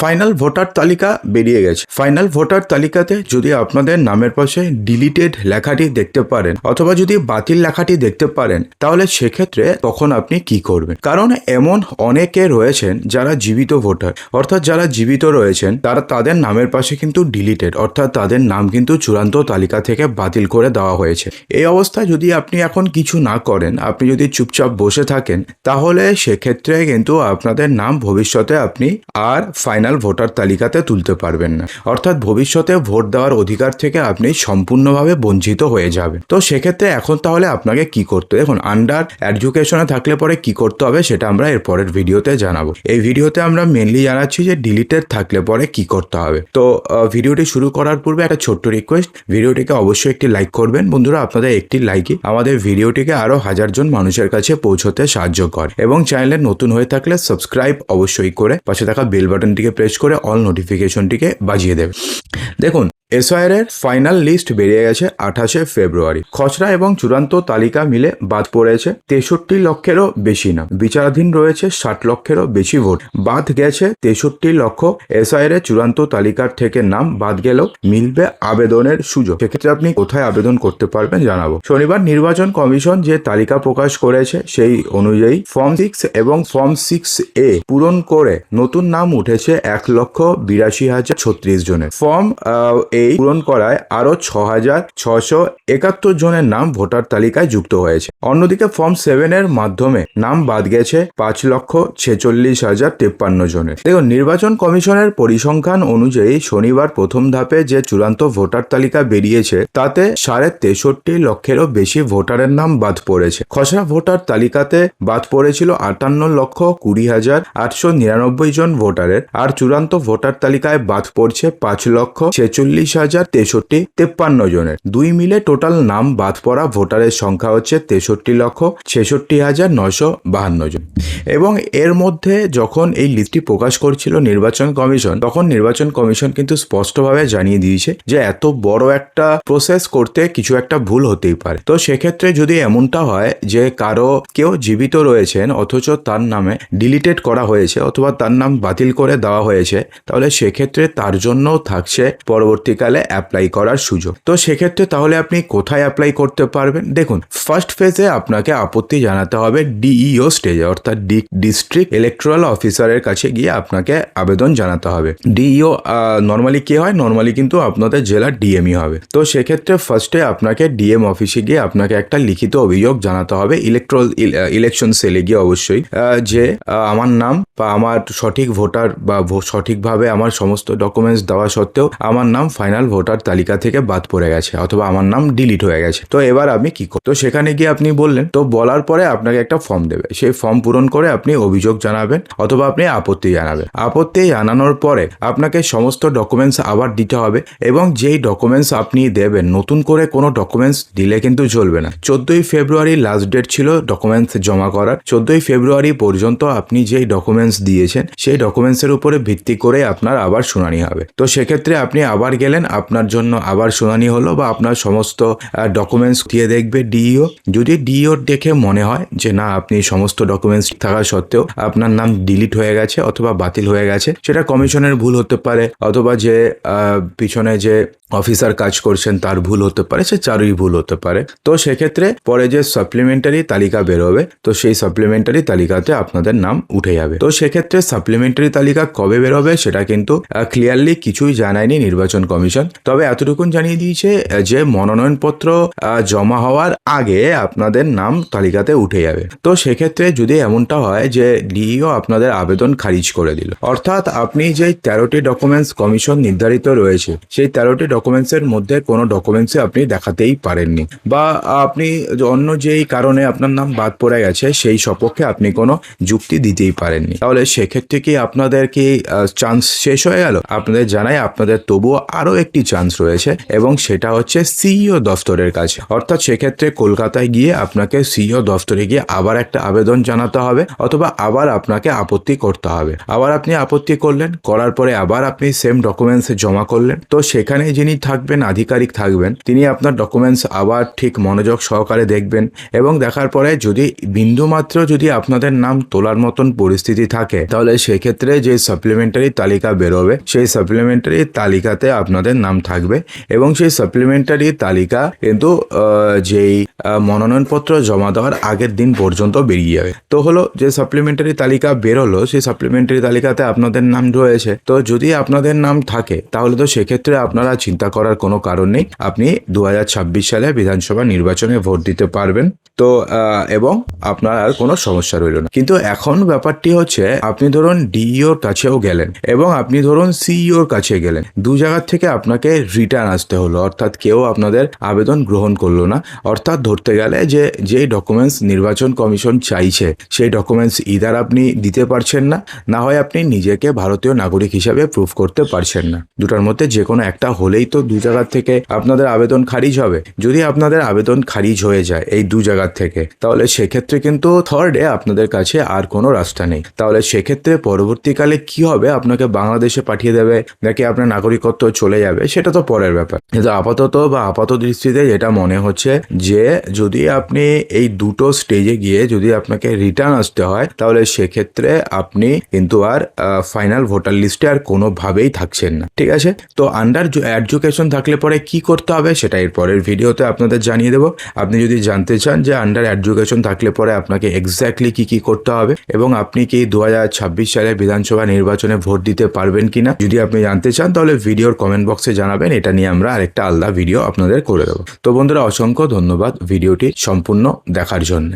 Final voter তালিকা বেরিয়ে গেছে। ফাইনাল ভোটার তালিকাতে যদি আপনাদের নামের পাশে ডিলিটেড লেখাটি দেখতে পারেন অথবা যদি বাতিল লেখাটি দেখতে পারেন, তাহলে সেক্ষেত্রে তখন আপনি কি করবেন? কারণ এমন অনেকে রয়েছেন যারা জীবিত ভোটার, অর্থাৎ যারা জীবিত রয়েছেন তারা তাদের নামের পাশে কিন্তু ডিলিটেড, অর্থাৎ তাদের নাম কিন্তু চূড়ান্ত তালিকা থেকে বাতিল করে দেওয়া হয়েছে। এই অবস্থায় যদি আপনি এখন কিছু না করেন, আপনি যদি চুপচাপ বসে থাকেন, তাহলে সেক্ষেত্রে কিন্তু আপনাদের নাম ভবিষ্যতে আপনি আর ফাইনাল ভোটার তালিকাতে তুলতে পারবেন না, অর্থাৎ ভবিষ্যতে ভোট দেওয়ার অধিকার থেকে আপনি সম্পূর্ণভাবে বঞ্চিত হয়ে যাবেন। তো সেক্ষেত্রে এখন তাহলে আপনাকে কি করতে হবে? দেখুন, আন্ডার এডুকেশনে থাকলে পরে কি করতে হবে সেটা আমরা এর পরের ভিডিওতে জানাবো। এই ভিডিওতে আমরা মেনলি জানাচ্ছি যে ডিলিটেড থাকলে পরে কি করতে হবে। তো ভিডিওটি শুরু করার পূর্বে একটা ছোট্ট রিকোয়েস্ট, ভিডিওটিকে অবশ্যই একটি লাইক করবেন। বন্ধুরা, আপনাদের একটি লাইকই আমাদের ভিডিওটিকে আরো 1000 জন মানুষের কাছে পৌঁছতে সাহায্য করে। এবং চ্যানেলে নতুন হয়ে থাকলে সাবস্ক্রাইব অবশ্যই করে পাশে থাকা বেল বাটনটিকে প্রেস করে অল নোটিফিকেশনটিকে বাজিয়ে দেবে। দেখুন, এসআইআর এর ফাইনাল লিস্ট বেরিয়ে গেছে 28শে ফেব্রুয়ারি। খসড়া এবং চূড়ান্ত তালিকা মিলে বাদ পড়েছে 63 লক্ষেরও বেশি নাম। বিচারাধীন রয়েছে 60 লক্ষেরও বেশি ভোট। বাদ গেছে 63 লক্ষ। এসআইআর এর চূড়ান্ত তালিকার থেকে নাম বাদ গেলেও মিলবে আবেদনের সুযোগ। সেক্ষেত্রে আপনি কোথায় আবেদন করতে পারবেন জানাবো। শনিবার নির্বাচন কমিশন যে তালিকা প্রকাশ করেছে সেই অনুযায়ী ফর্ম 6 এবং ফর্ম 6A পূরণ করে নতুন নাম উঠেছে 1,82,036 জনের। ফর্ম এই পূরণ করায় আরো 6,671 জনের নাম ভোটার তালিকায় যুক্ত হয়েছে। অন্যদিকে ফর্ম 7 এর মাধ্যমে নাম বাদ গেছে 5,46,053 জনের। দেখুন, নির্বাচন কমিশনের পরিসংখ্যান অনুযায়ী শনিবার প্রথম ধাপে যে চূড়ান্ত ভোটার তালিকা বেরিয়েছে তাতে 63.5 লক্ষেরও বেশি ভোটারের নাম বাদ পড়েছে। খসড়া ভোটার তালিকাতে বাদ পড়েছিল 58,20,899 জন ভোটারের, আর চূড়ান্ত ভোটার তালিকায় বাদ পড়ছে 5,46,063 জনের। দুই মিলে টোটাল নাম বাদ পড়া ভোটারের সংখ্যা হচ্ছে 63,66,952 জন। এবং এর মধ্যে যখন এই লিস্টটি প্রকাশ করছিল নির্বাচন কমিশন, তখন নির্বাচন কমিশন কিন্তু স্পষ্টভাবে জানিয়ে দিয়েছে যে এত বড় একটা প্রসেস করতে কিছু একটা ভুল হতেই পারে। তো সেক্ষেত্রে যদি এমনটা হয় যে কেউ জীবিত রয়েছেন অথচ তার নামে ডিলিটেড করা হয়েছে অথবা তার নাম বাতিল করে দেওয়া হয়েছে, তাহলে সেক্ষেত্রে তার জন্য থাকছে পরবর্তীকালে অ্যাপ্লাই করার সুযোগ। তো সেক্ষেত্রে তাহলে আপনি কোথায় অ্যাপ্লাই করতে পারবেন? দেখুন, ফার্স্ট ফেজে আপনাকে আপত্তি জানাতে হবে ডিইও স্টেজে, অর্থাৎ ডিস্ট্রিক্ট ইলেকট্রাল অফিসারের কাছে গিয়ে আপনাকে আবেদন জানাতে হবে। ডিইও নর্মালি কি হয়? নর্মালি কিন্তু আপনাদের জেলার ডিএমই হবে। তো সেক্ষেত্রে ফার্স্টে আপনাকে ডিএম অফিসে গিয়ে আপনাকে একটা লিখিত অভিযোগ জানাতে হবে ইলেকশন সেলে গিয়ে অবশ্যই, যে আমার নাম বা আমার সঠিক ভোটার বা সঠিকভাবে আমার সমস্ত ডকুমেন্টস দেওয়া সত্ত্বেও আমার নাম ফাইনাল ভোটার তালিকা থেকে বাদ পড়ে গেছে অথবা আমার নাম ডিলিট হয়ে গেছে। তো এবার আমি কি করব? তো সেখানে গিয়ে আপনি বললেন, তো বলার পরে আপনাকে একটা ফর্ম দেবে। সেই ফর্ম পূরণ করে আপনি অভিযোগ জানাবেন অথবা আপনি আপত্তি জানাবেন। আপত্তি জানানোর পরে আপনাকে সমস্ত ডকুমেন্টস আবার দিতে হবে এবং যেই ডকুমেন্টস আপনি দেবেন, নতুন করে কোনো ডকুমেন্টস দিলে কিন্তু চলবে না। 14ই ফেব্রুয়ারি লাস্ট ডেট ছিল ডকুমেন্টস জমা করার। 14ই ফেব্রুয়ারি পর্যন্ত আপনি যেই ডকুমেন্টস দিয়েছেন সেই ডকুমেন্টসের উপরে ভিত্তি করে আপনার আবার শুনানি হবে। তো সেক্ষেত্রে আপনি আবার গেলেন, আপনার জন্য আবার শুনানি হলো বা আপনার সমস্ত ডকুমেন্টস দিয়ে দেখবে ডিইও। যদি ডিইও দেখে মনে হয় যে না, আপনি সমস্ত ডকুমেন্টস থাকা সত্ত্বেও আপনার নাম ডিলিট হয়ে গেছে অথবা বাতিল হয়ে গেছে, সেটা কমিশনের ভুল হতে পারে অথবা যে পিছনে যে অফিসার কাজ করছেন তার ভুল হতে পারে, সে চারই ভুল হতে পারে। তো সেক্ষেত্রে পরে যে সাপ্লিমেন্টারি তালিকা বেরোবে, তো সেই সাপ্লিমেন্টারি তালিকাতে আপনাদের নাম উঠে যাবে। তো সেক্ষেত্রে সাপ্লিমেন্টারি তালিকা কবে বেরোবে সেটা কিন্তু ক্লিয়ারলি কিছুই জানায়নি নির্বাচন কমিশন। তবে এতটুকুন জানিয়ে দিয়েছে যে মনোনয়নপত্র জমা হওয়ার আগে আপনাদের নাম তালিকাতে উঠে যাবে। তো সেক্ষেত্রে যদি এমনটা হয় যে ডিইও আপনাদের আবেদন খারিজ করে দিল, অর্থাৎ আপনি যে 13টি ডকুমেন্টস কমিশন নির্ধারিত রয়েছে সেই 13টি ডকুমেন্টসের মধ্যে কোনো ডকুমেন্টসে আপনি দেখাতেই পারেননি বা আপনি অন্য যেই কারণে আপনার নাম বাদ পড়ে গেছে সেই সপক্ষে আপনি কোনো যুক্তি দিতেই পারেননি, তাহলে সেক্ষেত্রে কি আপনাদের কি চান্স শেষ হয়ে গেল? আপনাদের জানাই আপনাদের তবুও আরও একটি চান্স রয়েছে এবং সেটা হচ্ছে সিইও দফতরের কাছে। অর্থাৎ সেক্ষেত্রে কলকাতায় গিয়ে আপনাকে সিইও দফতরে গিয়ে আবার একটা আবেদন জানাতে হবে অথবা আবার আপনাকে আপত্তি করতে হবে। আবার আপনি আপত্তি করলেন, করার পরে আবার আপনি সেম ডকুমেন্টস জমা করলেন। তো সেখানে যিনি যিনি থাকবেন, আধিকারিক থাকবেন, তিনি আপনার ডকুমেন্টস আবার ঠিক মনোযোগ সহকারে দেখবেন এবং দেখার পরে যদি বিন্দুমাত্র যদি আপনাদের নাম তোলার মতন পরিস্থিতি থাকে, তাহলে সেক্ষেত্রে যে সাপ্লিমেন্টারি তালিকা বেরোবে সেই সাপ্লিমেন্টারি তালিকাতে আপনাদের নাম থাকবে এবং সেই সাপ্লিমেন্টারি তালিকা কিন্তু যেই মনোনয়নপত্র জমা দেওয়ার আগের দিন পর্যন্ত বেরিয়ে যাবে। তো হলো যে সাপ্লিমেন্টারি তালিকা বেরোলো, সেই সাপ্লিমেন্টারি তালিকাতে আপনাদের নাম রয়েছে। তো যদি আপনাদের নাম থাকে তাহলে তো সেক্ষেত্রে আপনারা চিন্তা করার কোনো কারণ নেই, আপনি 2026 সালে বিধানসভা নির্বাচনে ভোট দিতে পারবেন। তো এবং আপনার আর কোনো সমস্যা রইল না। কিন্তু এখন ব্যাপারটি হচ্ছে, আপনি ধরুন ডিইওর কাছেও গেলেন এবং আপনি ধরুন সিইওর কাছে গেলেন, দু জায়গার থেকে আপনাকে রিটার্ন আসতে হলো, অর্থাৎ কেউ আপনাদের আবেদন গ্রহণ করলো না। অর্থাৎ ধরতে গেলে যে যেই ডকুমেন্টস নির্বাচন কমিশন চাইছে সেই ডকুমেন্টস ইদার আপনি দিতে পারছেন না, না হয় আপনি নিজেকে ভারতীয় নাগরিক হিসাবে প্রুফ করতে পারছেন না। দুটার মধ্যে যে কোনো একটা হলেই তো দু জায়গার থেকে আপনাদের আবেদন খারিজ হবে। যদি আপনাদের আবেদন খারিজ হয়ে যায় এই দু জায়গার থেকে, তাহলে সেক্ষেত্রে কিন্তু থার্ডে আপনাদের কাছে আর কোনো রাস্তা নেই। তাহলে সেক্ষেত্রে পরবর্তীকালে কি হবে, আপনাকে বাংলাদেশে পাঠিয়ে দেবে নাকি আপনার নাগরিকত্ব চলে যাবে, সেটা তো পরের ব্যাপার। কিন্তু আপাত দৃষ্টিতে যেটা মনে হচ্ছে যে যদি আপনি এই দুটো স্টেজে গিয়ে যদি আপনাকে রিটার্ন আসতে হয়, তাহলে সেক্ষেত্রে আপনি কিন্তু আর ফাইনাল ভোটার লিস্টে আর কোনোভাবেই থাকছেন না। ঠিক আছে, তো আন্ডার এডুকেশন থাকলে পরে কি করতে হবে সেটা এর পরের ভিডিওতে আপনাদের জানিয়ে দেবো। আপনি যদি জানতে চান যে আন্ডার এডুকেশন থাকলে পরে আপনাকে এক্স্যাক্টলি কি করতে হবে এবং আপনি কি 2026 সালে বিধানসভা নির্বাচনে ভোট দিতে পারবেন কিনা, যদি আপনি জানতে চান তাহলে ভিডিওর কমেন্ট বক্সে জানাবেন, এটা নিয়ে আমরা আরেকটা আলাদা ভিডিও আপনাদের করে দেবো। তো বন্ধুরা, অসংখ্য ধন্যবাদ ভিডিওটি সম্পূর্ণ দেখার জন্য।